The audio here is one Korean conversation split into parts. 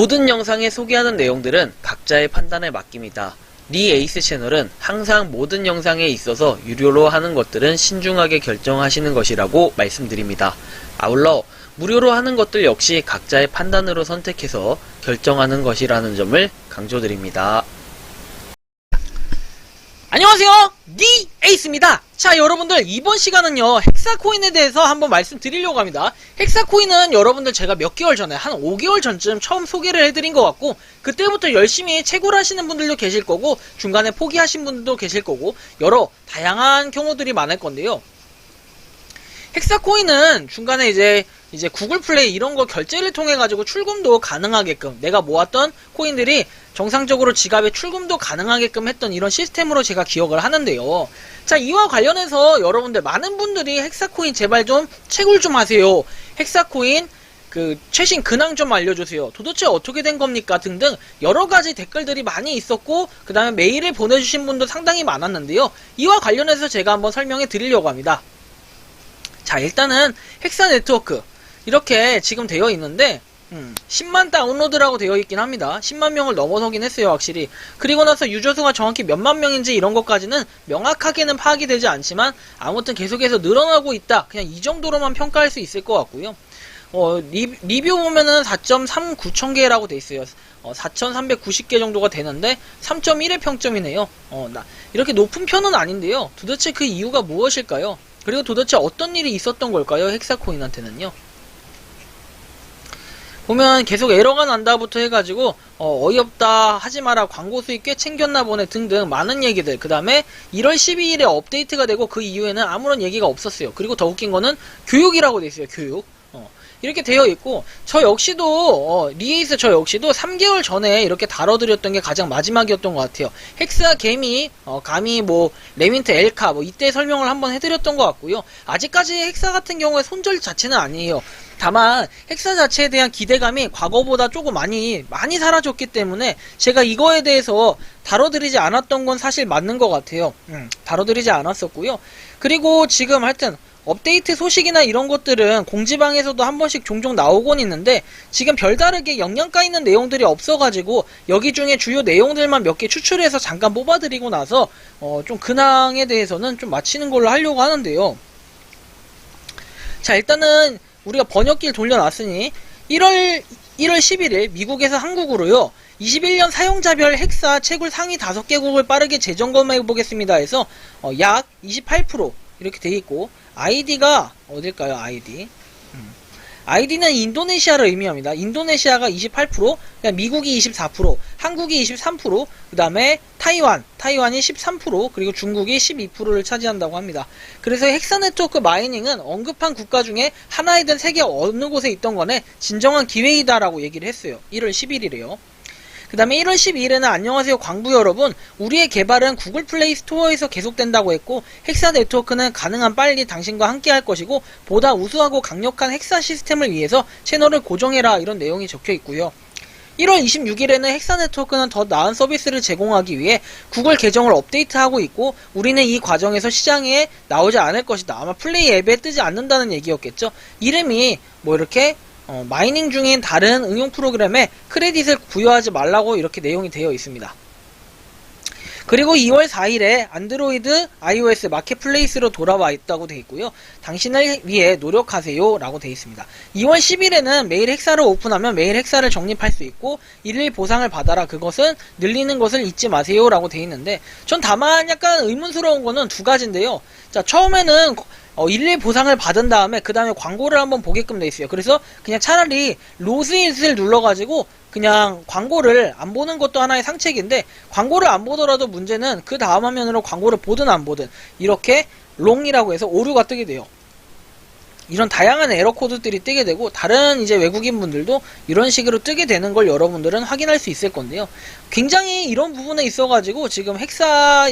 모든 영상에 소개하는 내용들은 각자의 판단에 맡깁니다. 리에이스 채널은 항상 모든 영상에 있어서 유료로 하는 것들은 신중하게 결정하시는 것이라고 말씀드립니다. 아울러 무료로 하는 것들 역시 각자의 판단으로 선택해서 결정하는 것이라는 점을 강조드립니다. 안녕하세요, 리에이스입니다. 자, 여러분들 이번 시간은요 헥사코인에 대해서 한번 말씀드리려고 합니다. 헥사코인은 여러분들 제가 몇 개월 전에 한 5개월 전쯤 처음 소개를 해드린 것 같고, 그때부터 열심히 채굴 하시는 분들도 계실 거고 중간에 포기하신 분들도 계실 거고 여러 다양한 경우들이 많을 건데요. 헥사코인은 중간에 이제 구글 플레이 이런 거 결제를 통해 가지고 출금도 가능하게끔, 내가 모았던 코인들이 정상적으로 지갑에 출금도 가능하게끔 했던 이런 시스템으로 제가 기억을 하는데요. 자, 이와 관련해서 여러분들 많은 분들이 헥사코인 제발 좀 채굴 좀 하세요, 헥사코인 그 최신 근황 좀 알려주세요, 도대체 어떻게 된 겁니까, 등등 여러가지 댓글들이 많이 있었고, 그 다음에 메일을 보내주신 분도 상당히 많았는데요. 이와 관련해서 제가 한번 설명해 드리려고 합니다. 자, 일단은 헥사 네트워크 이렇게 지금 되어 있는데 10만 다운로드라고 되어 있긴 합니다. 10만 명을 넘어서긴 했어요, 확실히. 그리고 나서 유저수가 정확히 몇만 명인지 이런 것까지는 명확하게는 파악이 되지 않지만 아무튼 계속해서 늘어나고 있다, 그냥 이 정도로만 평가할 수 있을 것 같고요. 리뷰 보면은 4.39천 개라고 돼 있어요. 4,390개 정도가 되는데 3.1의 평점이네요. 이렇게 높은 편은 아닌데요. 도대체 그 이유가 무엇일까요? 그리고 도대체 어떤 일이 있었던 걸까요, 헥사코인한테는요? 보면 계속 에러가 난다부터 해가지고 어이없다, 하지마라, 광고 수익 꽤 챙겼나 보네 등등 많은 얘기들, 그 다음에 1월 12일에 업데이트가 되고 그 이후에는 아무런 얘기가 없었어요. 그리고 더 웃긴 거는 교육이라고 돼 있어요. 교육. 이렇게 되어 있고, 저 역시도 리에이스 저 역시도 3개월 전에 이렇게 다뤄드렸던 게 가장 마지막이었던 것 같아요. 헥사 개미 감히 레민트 엘카 이때 설명을 한번 해드렸던 것 같고요. 아직까지 헥사 같은 경우에 손절 자체는 아니에요. 다만 헥사 자체에 대한 기대감이 과거보다 조금 많이 사라졌기 때문에 제가 이거에 대해서 다뤄드리지 않았던 건 사실 맞는 것 같아요. 다뤄드리지 않았었고요. 그리고 지금 하여튼 업데이트 소식이나 이런 것들은 공지방에서도 한 번씩 종종 나오곤 있는데, 지금 별다르게 영양가 있는 내용들이 없어가지고 여기 중에 주요 내용들만 몇 개 추출해서 잠깐 뽑아드리고 나서 좀 근황에 대해서는 좀 마치는 걸로 하려고 하는데요. 자, 일단은 우리가 번역기를 돌려놨으니 1월 11일 미국에서 한국으로요 21년 사용자별 헥사 채굴 상위 5개국을 빠르게 재점검해 보겠습니다 해서 약 28% 이렇게 돼 있고, 아이디가 어딜까요? 아이디는 인도네시아를 의미합니다. 인도네시아가 28%, 미국이 24%, 한국이 23%, 그 다음에 타이완이 13%, 그리고 중국이 12%를 차지한다고 합니다. 그래서 헥사 네트워크 마이닝은 언급한 국가 중에 하나이든 세계 어느 곳에 있던 거네 진정한 기회이다라고 얘기를 했어요. 1월 10일이래요. 그 다음에 1월 12일에는 안녕하세요 광부 여러분, 우리의 개발은 구글 플레이 스토어에서 계속된다고 했고, 헥사 네트워크는 가능한 빨리 당신과 함께 할 것이고 보다 우수하고 강력한 헥사 시스템을 위해서 채널을 고정해라, 이런 내용이 적혀 있고요. 1월 26일에는 헥사 네트워크는 더 나은 서비스를 제공하기 위해 구글 계정을 업데이트하고 있고, 우리는 이 과정에서 시장에 나오지 않을 것이다. 아마 플레이 앱에 뜨지 않는다는 얘기였겠죠. 이름이 이렇게 마이닝 중인 다른 응용 프로그램에 크레딧을 부여하지 말라고 이렇게 내용이 되어 있습니다. 그리고 2월 4일에 안드로이드, iOS 마켓플레이스로 돌아와 있다고 되어 있고요. 당신을 위해 노력하세요 라고 되어 있습니다. 2월 10일에는 메일 헥사를 오픈하면 메일 헥사를 적립할 수 있고, 1일 보상을 받아라, 그것은 늘리는 것을 잊지 마세요 라고 되어 있는데, 전 다만 약간 의문스러운 거는 두 가지인데요. 자, 처음에는 1일 보상을 받은 다음에 그 다음에 광고를 한번 보게끔 돼 있어요. 그래서 그냥 차라리 로스잇을 눌러가지고 그냥 광고를 안 보는 것도 하나의 상책인데, 광고를 안 보더라도 문제는 그 다음 화면으로 광고를 보든 안 보든 이렇게 롱이라고 해서 오류가 뜨게 돼요. 이런 다양한 에러 코드들이 뜨게 되고, 다른 이제 외국인 분들도 이런 식으로 뜨게 되는 걸 여러분들은 확인할 수 있을 건데요. 굉장히 이런 부분에 있어가지고 지금 헥사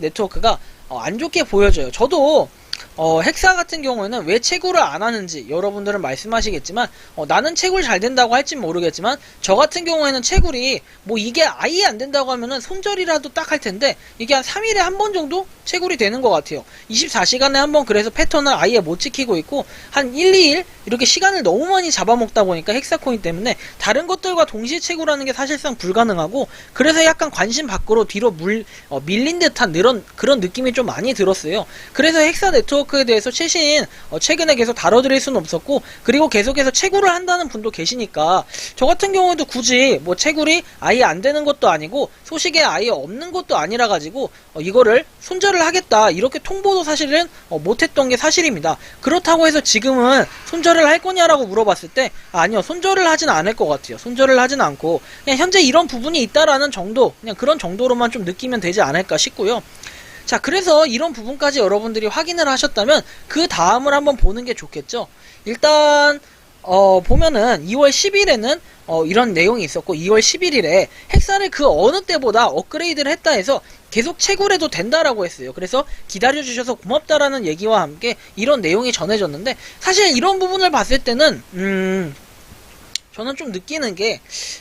네트워크가 안 좋게 보여져요. 저도 헥사 같은 경우에는 왜 채굴을 안 하는지 여러분들은 말씀하시겠지만, 나는 채굴 잘 된다고 할진 모르겠지만, 저 같은 경우에는 채굴이, 뭐 이게 아예 안 된다고 하면은 손절이라도 딱 할 텐데, 이게 한 3일에 한 번 정도 채굴이 되는 것 같아요. 24시간에 한 번 그래서 패턴을 아예 못 지키고 있고, 한 1, 2일? 이렇게 시간을 너무 많이 잡아먹다 보니까 헥사코인 때문에 다른 것들과 동시에 채굴하는 게 사실상 불가능하고, 그래서 약간 관심 밖으로 뒤로 밀린 듯한 그런 느낌이 좀 많이 들었어요. 그래서 헥사 네트워크에 대해서 최근에 계속 다뤄드릴 수는 없었고, 그리고 계속해서 채굴을 한다는 분도 계시니까 저 같은 경우에도 굳이 뭐 채굴이 아예 안 되는 것도 아니고 소식에 아예 없는 것도 아니라 가지고 이거를 손절을 하겠다 이렇게 통보도 사실은 못했던 게 사실입니다. 그렇다고 해서 지금은 손절을 할 거냐라고 물어봤을 때 아니요, 손절을 하진 않을 것 같아요. 손절을 하진 않고 그냥 현재 이런 부분이 있다라는 정도, 그냥 그런 정도로만 좀 느끼면 되지 않을까 싶고요. 자, 그래서 이런 부분까지 여러분들이 확인을 하셨다면 그 다음을 한번 보는 게 좋겠죠. 일단 보면은 2월 10일에는 이런 내용이 있었고, 2월 11일에 헥사를 그 어느 때보다 업그레이드를 했다 해서 계속 채굴해도 된다라고 했어요. 그래서 기다려주셔서 고맙다라는 얘기와 함께 이런 내용이 전해졌는데, 사실 이런 부분을 봤을 때는 저는 좀 느끼는 게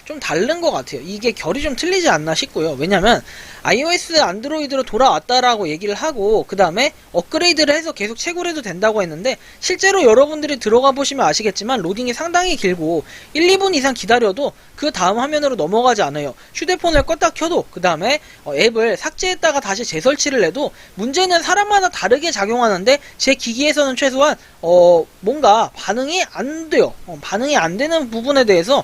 좀 다른 것 같아요. 이게 결이 좀 틀리지 않나 싶고요. 왜냐면 iOS 안드로이드로 돌아왔다라고 얘기를 하고 그 다음에 업그레이드를 해서 계속 채굴해도 된다고 했는데, 실제로 여러분들이 들어가 보시면 아시겠지만 로딩이 상당히 길고 1, 2분 이상 기다려도 그 다음 화면으로 넘어가지 않아요. 휴대폰을 껐다 켜도 그 다음에 앱을 삭제했다가 다시 재설치를 해도 문제는 사람마다 다르게 작용하는데, 제 기기에서는 최소한 뭔가 반응이 안 돼요. 반응이 안 되는 부분에 대해서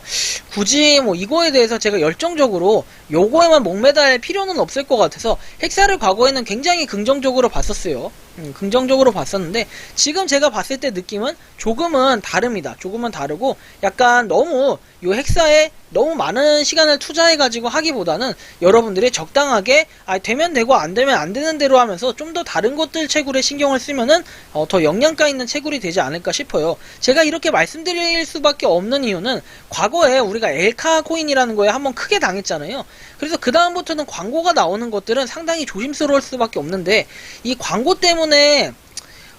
굳이 뭐 이거에 대해서 제가 열정적으로 요거에만 목매달 필요는 없을 것 같아서 헥사를 과거에는 굉장히 긍정적으로 봤었어요. 긍정적으로 봤었는데, 지금 제가 봤을 때 느낌은 조금은 다릅니다. 조금은 다르고 약간 너무 요 헥사에 너무 많은 시간을 투자해가지고 하기보다는 여러분들이 적당하게 되면 되고 안 되면 안 되는 대로 하면서 좀 더 다른 것들 채굴에 신경을 쓰면은 더 영양가 있는 채굴이 되지 않을까 싶어요. 제가 이렇게 말씀드릴 수밖에 없는 이유는 과거에 우리가 엘카 코인이라는 거에 한번 크게 당했잖아요. 그래서 그 다음부터는 광고가 나오는 것들은 상당히 조심스러울 수밖에 없는데, 이 광고 때문에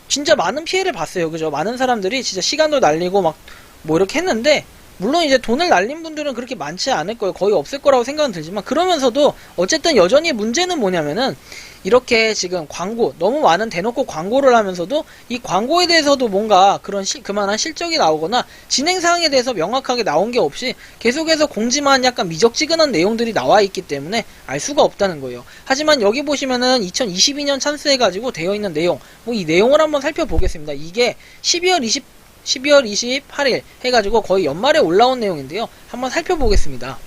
진짜 많은 피해를 봤어요. 그죠? 많은 사람들이 진짜 시간도 날리고 막 뭐 이렇게 했는데, 물론 이제 돈을 날린 분들은 그렇게 많지 않을 거예요. 거의 없을 거라고 생각은 들지만, 그러면서도 어쨌든 여전히 문제는 뭐냐면은 이렇게 지금 광고, 너무 많은 대놓고 광고를 하면서도 이 광고에 대해서도 뭔가 그만한 실적이 나오거나 진행사항에 대해서 명확하게 나온 게 없이 계속해서 공지만 약간 미적지근한 내용들이 나와 있기 때문에 알 수가 없다는 거예요. 하지만 여기 보시면은 2022년 찬스해가지고 되어 있는 내용, 뭐 이 내용을 한번 살펴보겠습니다. 이게 12월 28일 해가지고 거의 연말에 올라온 내용인데요. 한번 살펴보겠습니다.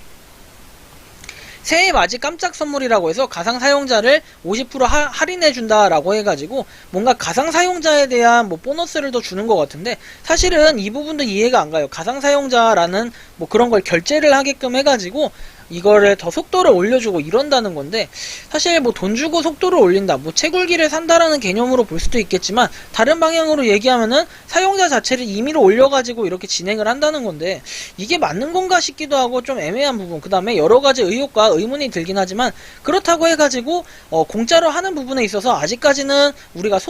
새해 맞이 깜짝 선물이라고 해서 가상 사용자를 50% 할인해준다라고 해가지고 뭔가 가상 사용자에 대한 뭐 보너스를 더 주는 것 같은데, 사실은 이 부분도 이해가 안 가요. 가상 사용자라는 뭐 그런 걸 결제를 하게끔 해가지고 이거를 더 속도를 올려주고 이런다는 건데, 사실 뭐 돈 주고 속도를 올린다, 뭐 채굴기를 산다라는 개념으로 볼 수도 있겠지만, 다른 방향으로 얘기하면은 사용자 자체를 임의로 올려가지고 이렇게 진행을 한다는 건데, 이게 맞는 건가 싶기도 하고 좀 애매한 부분, 그 다음에 여러가지 의혹과 의문이 들긴 하지만, 그렇다고 해가지고 공짜로 하는 부분에 있어서 아직까지는 우리가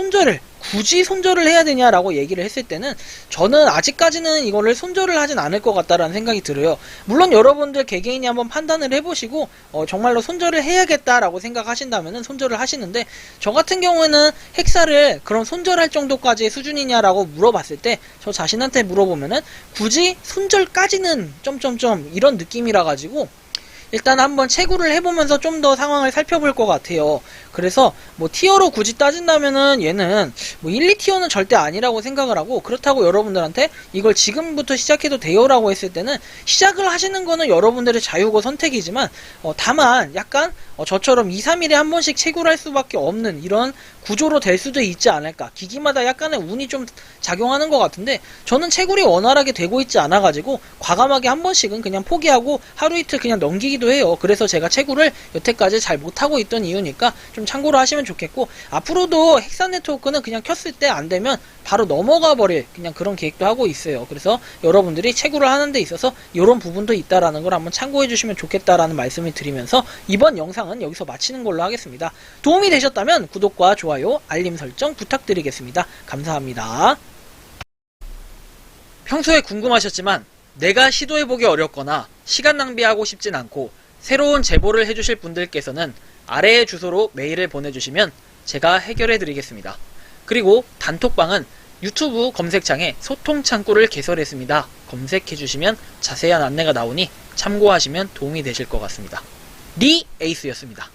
굳이 손절을 해야 되냐라고 얘기를 했을 때는 저는 아직까지는 이거를 손절을 하진 않을 것 같다라는 생각이 들어요. 물론 여러분들 개개인이 한번 판단을 해보시고 정말로 손절을 해야겠다라고 생각하신다면은 손절을 하시는데, 저 같은 경우에는 헥사를 그런 손절할 정도까지의 수준이냐라고 물어봤을 때 저 자신한테 물어보면은 굳이 손절까지는 점점점 이런 느낌이라 가지고 일단 한번 채굴을 해보면서 좀 더 상황을 살펴볼 것 같아요. 그래서 뭐 티어로 굳이 따진다면은 얘는 뭐 1, 2티어는 절대 아니라고 생각을 하고, 그렇다고 여러분들한테 이걸 지금부터 시작해도 돼요라고 했을 때는 시작을 하시는 거는 여러분들의 자유고 선택이지만 다만 약간 저처럼 2, 3일에 한 번씩 채굴할 수밖에 없는 이런 구조로 될 수도 있지 않을까. 기기마다 약간의 운이 좀 작용하는 것 같은데, 저는 채굴이 원활하게 되고 있지 않아가지고 과감하게 한 번씩은 그냥 포기하고 하루 이틀 그냥 넘기기도 하기도 해요. 그래서 제가 채굴을 여태까지 잘 못하고 있던 이유니까 좀 참고로 하시면 좋겠고, 앞으로도 헥산 네트워크는 그냥 켰을 때 안 되면 바로 넘어가 버릴 그냥 그런 계획도 하고 있어요. 그래서 여러분들이 채굴을 하는 데 있어서 이런 부분도 있다라는 걸 한번 참고해 주시면 좋겠다라는 말씀을 드리면서 이번 영상은 여기서 마치는 걸로 하겠습니다. 도움이 되셨다면 구독과 좋아요, 알림 설정 부탁드리겠습니다. 감사합니다. 평소에 궁금하셨지만 내가 시도해보기 어렵거나 시간 낭비하고 싶진 않고 새로운 제보를 해주실 분들께서는 아래의 주소로 메일을 보내주시면 제가 해결해드리겠습니다. 그리고 단톡방은 유튜브 검색창에 소통창구를 개설했습니다. 검색해주시면 자세한 안내가 나오니 참고하시면 도움이 되실 것 같습니다. 리 에이스였습니다.